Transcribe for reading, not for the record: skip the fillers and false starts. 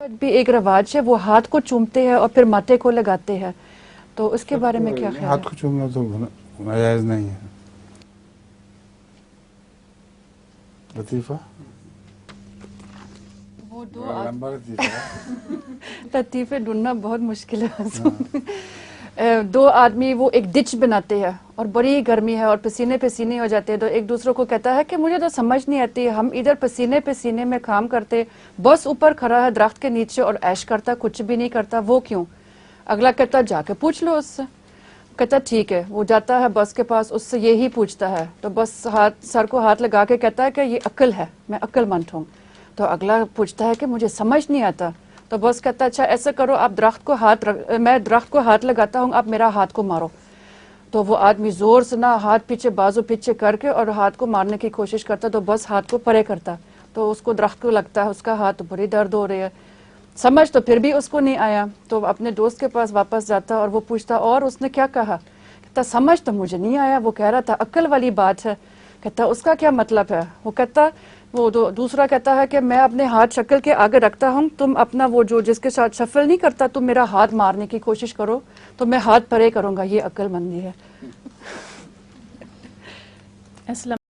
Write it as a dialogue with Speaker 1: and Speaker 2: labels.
Speaker 1: بھی ایک رواج ہے، وہ ہاتھ کو چومتے ہیں اور پھر ماتھے کو لگاتے ہیں، تو اس کے بارے میں کیا خیال ہے؟
Speaker 2: ہاتھ کو چومنا تو ناجائز نہیں ہے. لطیفہ
Speaker 1: وہ
Speaker 2: لمبا لطیفہ
Speaker 1: لطیفے ڈھونڈنا بہت مشکل ہے. دو آدمی وہ ایک ڈچ بناتے ہیں اور بڑی گرمی ہے اور پسینے پسینے ہو جاتے ہیں، تو ایک دوسرے کو کہتا ہے کہ مجھے تو سمجھ نہیں آتی، ہم ادھر پسینے پسینے میں کام کرتے، بس اوپر کھڑا ہے درخت کے نیچے اور عیش کرتا، کچھ بھی نہیں کرتا، وہ کیوں؟ اگلا کہتا جا کے پوچھ لو اس سے. کہتا ٹھیک ہے، وہ جاتا ہے بس کے پاس، اس سے یہی پوچھتا ہے، تو بس سر کو ہاتھ لگا کے کہتا ہے کہ یہ عقل ہے، میں عقل مند ہوں. تو اگلا پوچھتا ہے کہ مجھے سمجھ نہیں آتا، تو بس کہتا ہے اچھا ایسا کرو، آپ میں درخت کو ہاتھ لگاتا ہوں، آپ میرا ہاتھ کو مارو. تو وہ آدمی زور سے نہ ہاتھ پیچھے بازو پیچھے کر کے اور ہاتھ کو مارنے کی کوشش کرتا، تو بس ہاتھ کو پرے کرتا، تو اس کو درخت کو لگتا ہے اس کا ہاتھ بڑی درد ہو رہی ہے. سمجھ تو پھر بھی اس کو نہیں آیا، تو اپنے دوست کے پاس واپس جاتا اور وہ پوچھتا اور اس نے کیا کہا؟ کہتا سمجھ تو مجھے نہیں آیا، وہ کہہ رہا تھا عقل والی بات ہے. کہتا اس کا کیا مطلب ہے؟ وہ کہتا وہ دوسرا کہتا ہے کہ میں اپنے ہاتھ شکل کے آگے رکھتا ہوں، تم اپنا وہ جو جس کے ساتھ شفل نہیں کرتا، تم میرا ہاتھ مارنے کی کوشش کرو تو میں ہاتھ پرے کروں گا، یہ عقل مندی ہے.
Speaker 3: السلام